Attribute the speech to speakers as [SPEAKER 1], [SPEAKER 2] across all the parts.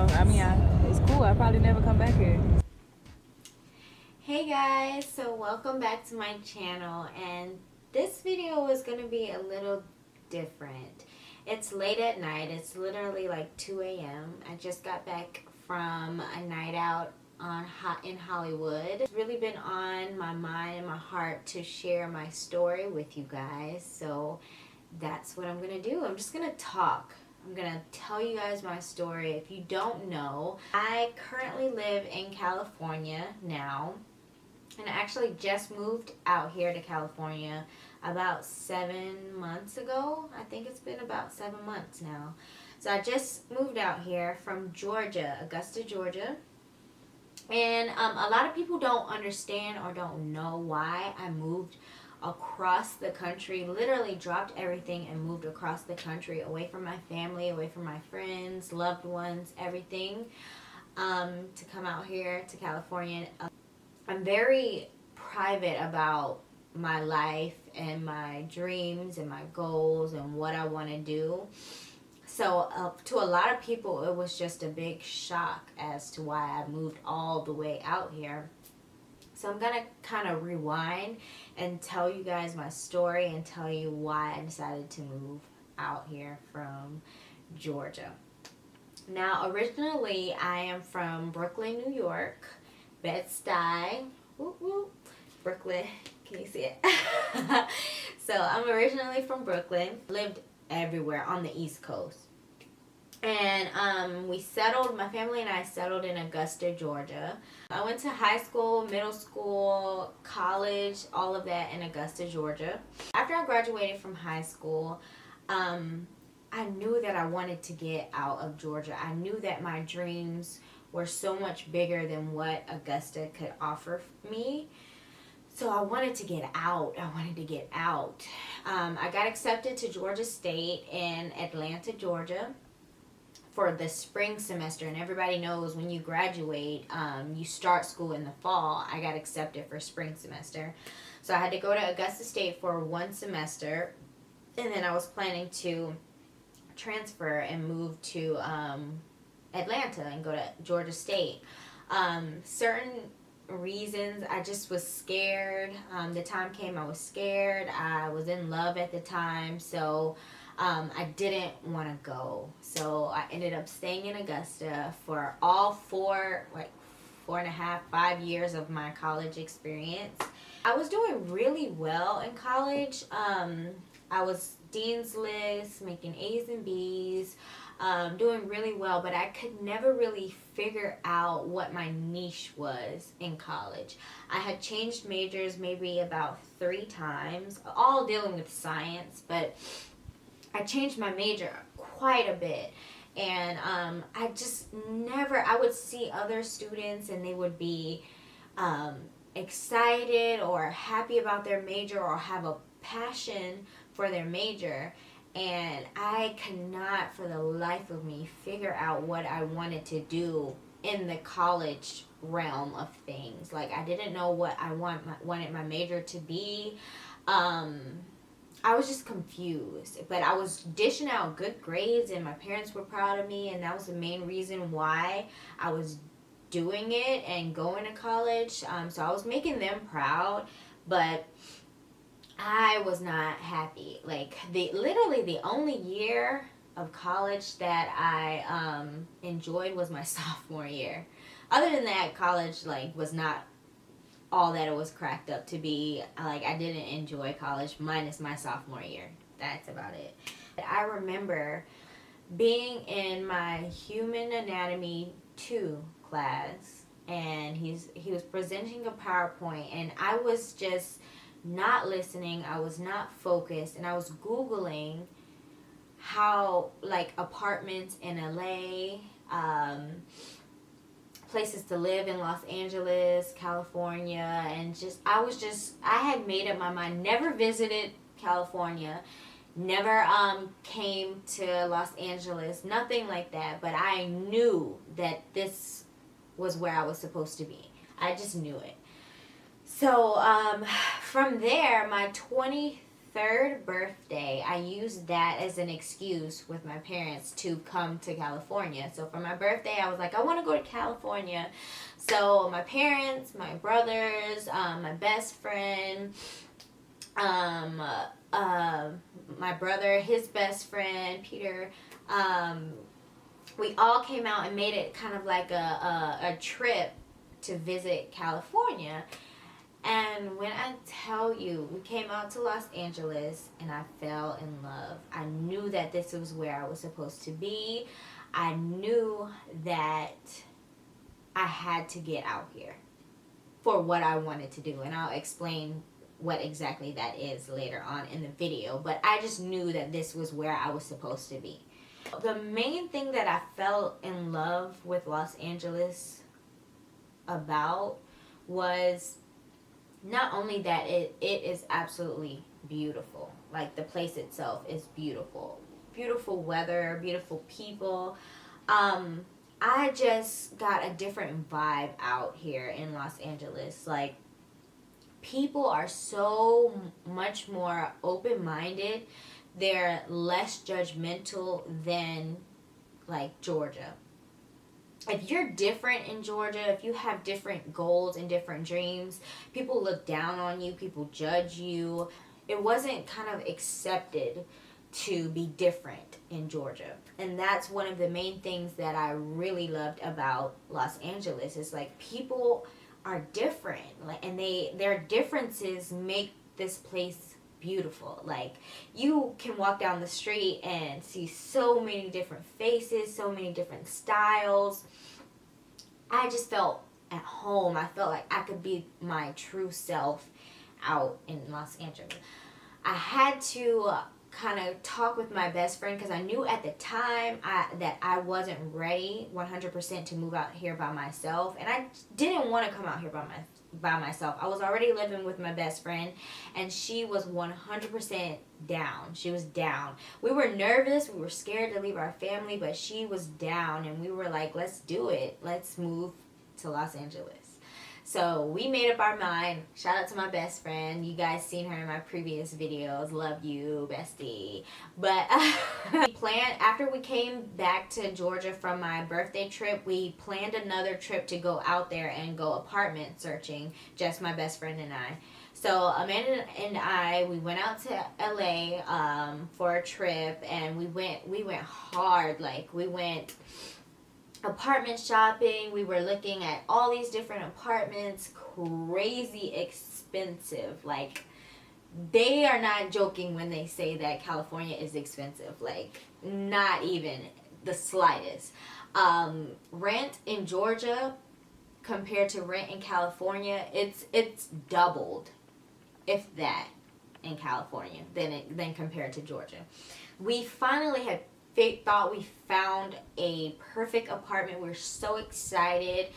[SPEAKER 1] It's cool. I probably never come back here.
[SPEAKER 2] Hey guys, so welcome back to my channel, and this video is going to be a little different. It's late at night. It's literally like 2 a.m. I just got back from a night out in Hollywood. It's really been on my mind and my heart to share my story with you guys, so that's what I'm going to do. I'm just going to talk. I'm going to tell you guys my story. If you don't know, I currently live in California now. And I actually just moved out here to California about 7 months ago. I think it's been about 7 months now. So I just moved out here from Georgia, Augusta, Georgia. And a lot of people don't understand or don't know why I moved across the country, literally dropped everything and moved across the country, away from my family, away from my friends, loved ones, everything, to come out here to California. I'm very private about my life and my dreams and my goals and what I want to do. So to a lot of people, it was just a big shock as to why I moved all the way out here. So I'm going to kind of rewind and tell you guys my story and tell you why I decided to move out here from Georgia. Now, originally, I am from Brooklyn, New York. Bed-Stuy, whoop, whoop. Brooklyn, can you see it? So I'm originally from Brooklyn, lived everywhere on the East Coast. And my family and I settled in Augusta, Georgia. I went to high school, middle school, college, all of that in Augusta, Georgia. After I graduated from high school, I knew that I wanted to get out of Georgia. I knew that my dreams were so much bigger than what Augusta could offer me. So I wanted to get out. I got accepted to Georgia State in Atlanta, Georgia for the spring semester. And everybody knows when you graduate, you start school in the fall. I got accepted for spring semester. So I had to go to Augusta State for one semester. And then I was planning to transfer and move to Atlanta and go to Georgia State. Certain reasons, I just was scared. The time came I was scared. I was in love at the time, so I didn't want to go. So I ended up staying in Augusta for all 4.5, 5 years of my college experience. I was doing really well in college. I was Dean's List, making A's and B's, doing really well, but I could never really figure out what my niche was in college. I had changed majors maybe about 3 times, all dealing with science, but I changed my major quite a bit. And I just never, I would see other students and they would be excited or happy about their major or have a passion for their major, and I cannot for the life of me figure out what I wanted to do in the college realm of things. Like, I didn't know what I wanted my major to be. I was just confused, but I was dishing out good grades and my parents were proud of me, and that was the main reason why I was doing it and going to college. So I was making them proud, but I was not happy. Like, literally the only year of college that I enjoyed was my sophomore year. Other than that, college was not all that it was cracked up to be. Like, I didn't enjoy college minus my sophomore year. That's about it. I remember being in my Human Anatomy 2 class, and he was presenting a PowerPoint, and I was just not listening. I was not focused, and I was Googling how, apartments in LA, places to live in Los Angeles, California, and I had made up my mind. Never visited California, never came to Los Angeles, nothing like that, but I knew that this was where I was supposed to be. I just knew it. So from there, my 3rd birthday, I used that as an excuse with my parents to come to California. So for my birthday, I was like, I want to go to California. So my parents, my brothers, my best friend, my brother, his best friend, Peter, we all came out and made it kind of like a trip to visit California. And when I tell you, we came out to Los Angeles and I fell in love. I knew that this was where I was supposed to be. I knew that I had to get out here for what I wanted to do. And I'll explain what exactly that is later on in the video. But I just knew that this was where I was supposed to be. The main thing that I fell in love with Los Angeles about was not only that it is absolutely beautiful. Like, the place itself is beautiful. Beautiful weather, beautiful people. I just got a different vibe out here in Los Angeles. Like, people are so much more open-minded. They're less judgmental than, like, Georgia. If you're different in Georgia, if you have different goals and different dreams, people look down on you, people judge you. It wasn't kind of accepted to be different in Georgia. And that's one of the main things that I really loved about Los Angeles. Is like, people are different, and their differences make this place beautiful. Like, you can walk down the street and see so many different faces, so many different styles. I just felt at home. I felt like I could be my true self out in Los Angeles. I had to kind of talk with my best friend because I knew at the time that I wasn't ready 100% to move out here by myself, and I didn't want to come out here by myself. I was already living with my best friend, and she was 100% down. She was down. We were nervous. We were scared to leave our family, but she was down, and we were like, let's do it. Let's move to Los Angeles. So we made up our mind. Shout out to my best friend. You guys seen her in my previous videos. Love you, bestie. But we planned, after we came back to Georgia from my birthday trip, we planned another trip to go out there and go apartment searching, just my best friend and I. So Amanda and I, we went out to LA for a trip, and we went hard. Like, we went apartment shopping. We were looking at all these different apartments, crazy expensive. Like, they are not joking when they say that California is expensive. Like, not even the slightest. Rent in Georgia compared to rent in California, it's doubled, if that, in California than compared to Georgia. We finally had thought we found a perfect apartment. We were so excited.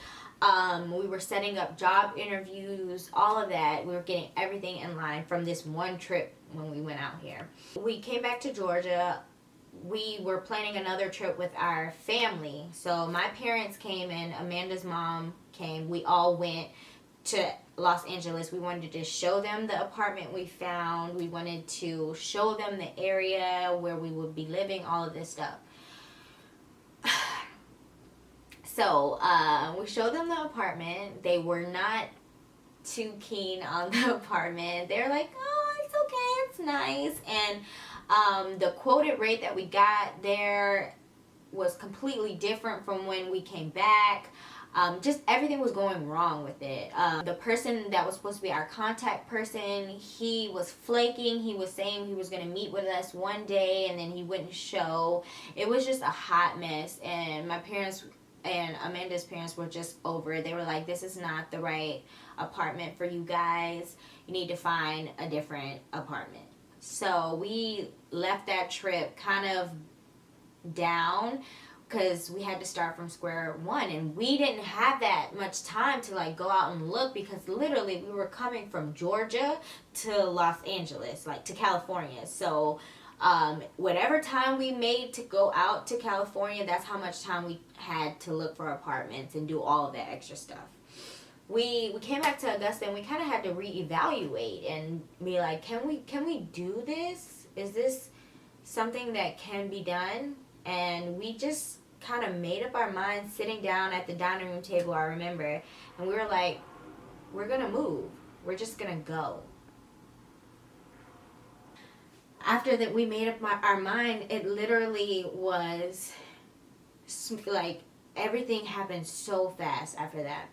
[SPEAKER 2] We were setting up job interviews, all of that. We were getting everything in line from this one trip when we went out here. We came back to Georgia. We were planning another trip with our family. So my parents came and Amanda's mom came. We all went to Los Angeles. We wanted to show them the apartment we found. We wanted to show them the area where we would be living, all of this stuff. So we showed them the apartment. They were not too keen on the apartment. They're like, oh, it's okay, it's nice. And the quoted rate that we got there was completely different from when we came back. Just everything was going wrong with it. The person that was supposed to be our contact person, he was flaking. He was saying he was going to meet with us one day, and then he wouldn't show. It was just a hot mess, and my parents and Amanda's parents were just over it. They were like, this is not the right apartment for you guys. You need to find a different apartment. So we left that trip kind of down, because we had to start from square one, and we didn't have that much time to like go out and look, because literally we were coming from Georgia to Los Angeles, like to California. So whatever time we made to go out to California, that's how much time we had to look for apartments and do all of that extra stuff. we came back to Augusta, and we kind of had to reevaluate and be like, can we do this? Is this something that can be done? And we just kind of made up our minds sitting down at the dining room table, I remember, and we were like, we're gonna move. We're just gonna go. After that, we made up our mind. It literally was like everything happened so fast after that.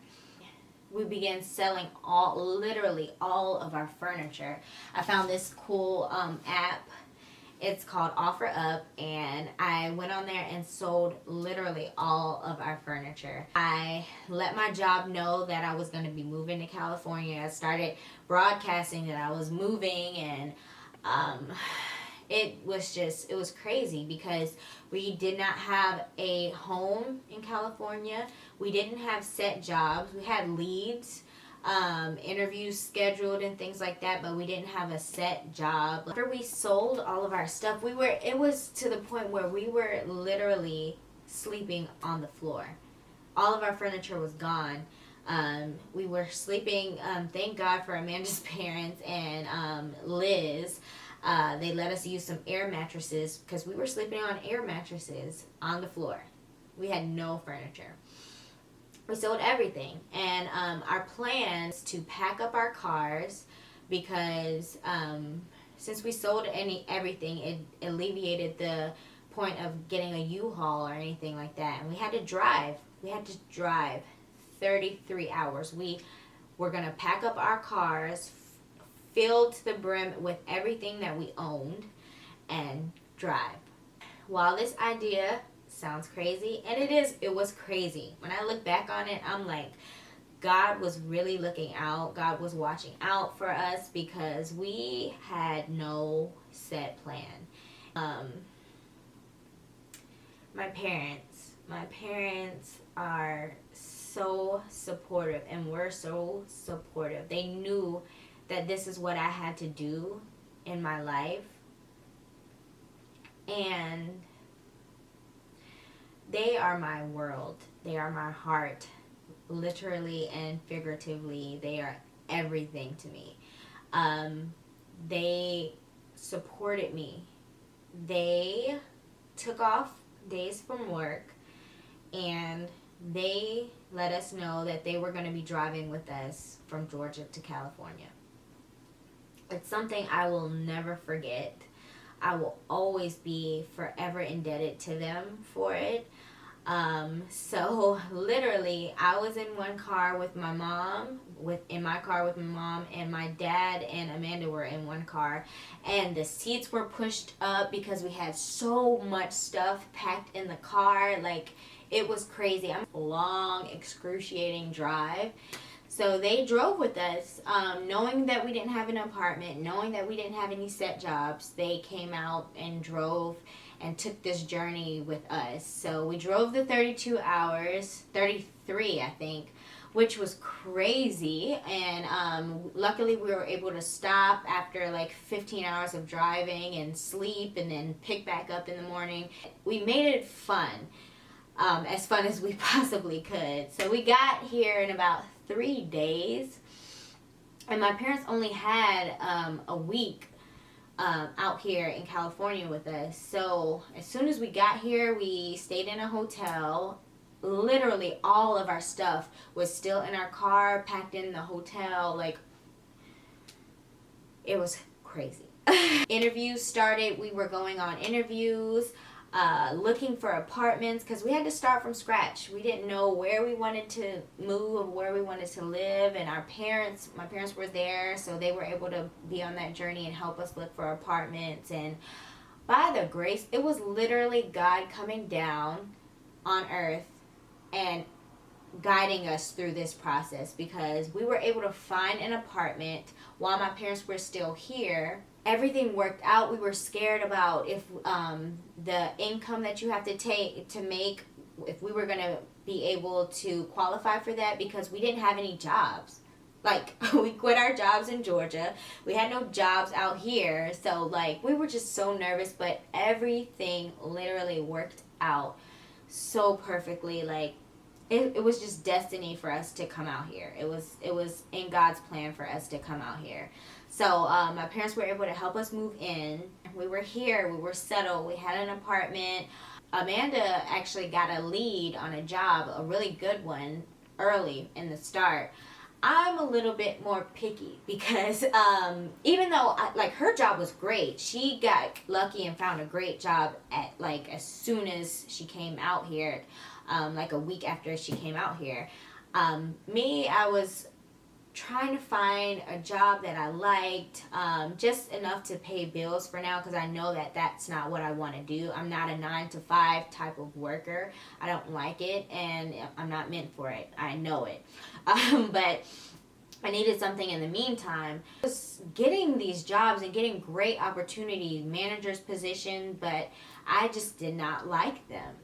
[SPEAKER 2] We began selling literally all of our furniture. I found this cool app. It's called Offer Up, and I went on there and sold literally all of our furniture. I let my job know that I was going to be moving to California. I started broadcasting that I was moving, and it was crazy because we did not have a home in California. We didn't have set jobs. We had leads, interviews scheduled and things like that, but we didn't have a set job. After we sold all of our stuff, it was to the point where we were literally sleeping on the floor. All of our furniture was gone. We were sleeping, thank God for Amanda's parents and Liz. They let us use some air mattresses because we were sleeping on air mattresses on the floor. We had no furniture. We sold everything, and our plan is to pack up our cars because since we sold everything, it alleviated the point of getting a U-Haul or anything like that, and we had to drive. We had to drive 33 hours. We were going to pack up our cars, filled to the brim with everything that we owned, and drive. While this idea sounds crazy, and it was crazy. When I look back on it, I'm like, God was really looking out. God was watching out for us because we had no set plan. My parents are so supportive and were so supportive. They knew that this is what I had to do in my life. And they are my world. They are my heart, literally and figuratively. They are everything to me. They supported me. They took off days from work, and they let us know that they were going to be driving with us from Georgia to California. It's something I will never forget. I will always be forever indebted to them for it. So literally, I was in one car with my mom, in my car with my mom, and my dad and Amanda were in one car, and the seats were pushed up because we had so much stuff packed in the car. Like, it was crazy. I'm a long, excruciating drive. So they drove with us, knowing that we didn't have an apartment, knowing that we didn't have any set jobs. They came out and drove and took this journey with us. So we drove the 32 hours, 33 I think, which was crazy. And luckily we were able to stop after like 15 hours of driving and sleep and then pick back up in the morning. We made it fun. As fun as we possibly could. So we got here in about 3 days, and my parents only had a week out here in California with us. So as soon as we got here, we stayed in a hotel. Literally all of our stuff was still in our car, packed in the hotel. Like, it was crazy. Interviews started. We were going on interviews, looking for apartments because we had to start from scratch. We didn't know where we wanted to move, where we wanted to live, and my parents were there, so they were able to be on that journey and help us look for apartments. And by the grace, it was literally God coming down on earth and guiding us through this process, because we were able to find an apartment while my parents were still here. Everything worked out. We were scared about if the income that you have to take to make, if we were going to be able to qualify for that, because we didn't have any jobs. Like, we quit our jobs in Georgia. We had no jobs out here. So, like, we were just so nervous, but everything literally worked out so perfectly. Like, it was just destiny for us to come out here. It was in God's plan for us to come out here. So my parents were able to help us move in. We were here. We were settled. We had an apartment. Amanda actually got a lead on a job, a really good one, early in the start. I'm a little bit more picky because even though like her job was great, she got lucky and found a great job at like as soon as she came out here, like a week after she came out here. Me, I was trying to find a job that I liked, just enough to pay bills for now, because I know that that's not what I want to do. I'm not a 9 to 5 type of worker. I don't like it, and I'm not meant for it. I know it. But I needed something in the meantime. Just getting these jobs and getting great opportunities, manager's position, but I just did not like them.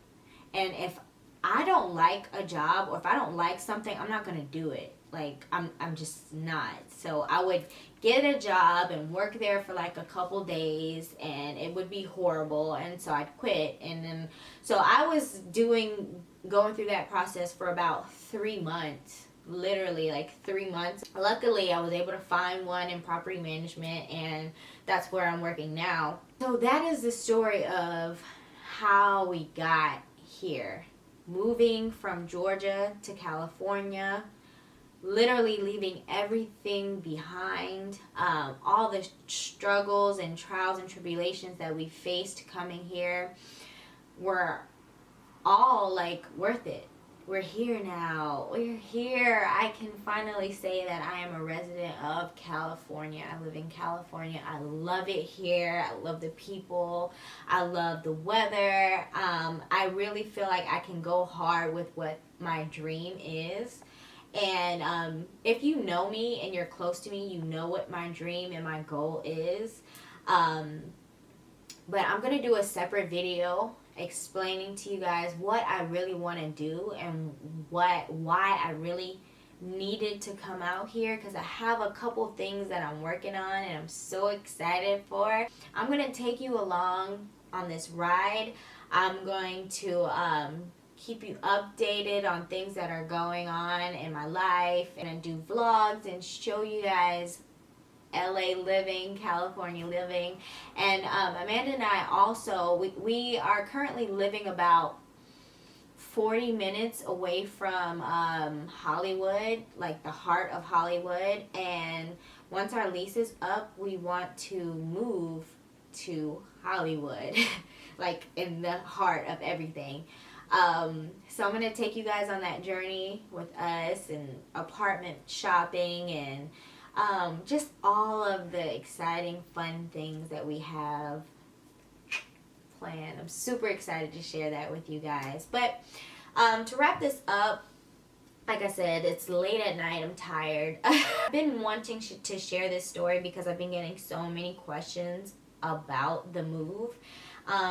[SPEAKER 2] And if I don't like a job, or if I don't like something, I'm not gonna do it. Like I'm just not. So I would get a job and work there for like a couple days, and it would be horrible, and so I'd quit. And then so I was going through that process for about 3 months. Literally like 3 months. Luckily I was able to find one in property management, and that's where I'm working now. So that is the story of how we got here. Moving from Georgia to California, literally leaving everything behind. All the struggles and trials and tribulations that we faced coming here were all like worth it. We're here now. We're here. I can finally say that I am a resident of California. I live in California. I love it here. I love the people. I love the weather. I really feel like I can go hard with what my dream is. And if you know me and you're close to me, you know what my dream and my goal is. But I'm going to do a separate video explaining to you guys what I really want to do and why I really needed to come out here, because I have a couple things that I'm working on and I'm so excited for. I'm going to take you along on this ride. I'm going to keep you updated on things that are going on in my life, and do vlogs and show you guys LA living, California living. And Amanda and I also, we are currently living about 40 minutes away from Hollywood, like the heart of Hollywood. And once our lease is up, we want to move to Hollywood, like in the heart of everything. So I'm going to take you guys on that journey with us, and apartment shopping, and just all of the exciting, fun things that we have planned. I'm super excited to share that with you guys. But to wrap this up, like I said, it's late at night. I'm tired. I've been wanting to share this story because I've been getting so many questions about the move.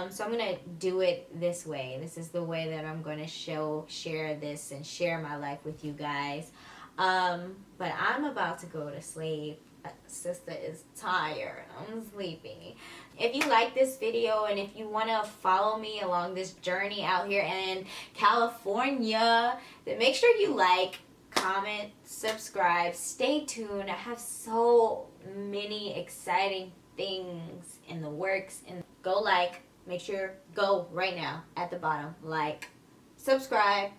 [SPEAKER 2] So I'm going to do it this way. This is the way that I'm going to share this and share my life with you guys. But I'm about to go to sleep. Sister is tired. I'm sleepy. If you like this video, and if you want to follow me along this journey out here in California, then make sure you like, comment, subscribe, stay tuned. I have so many exciting things in the works. And go like, make sure, go right now at the bottom, like, subscribe.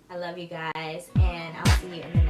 [SPEAKER 2] I love you guys, and I'll see you in the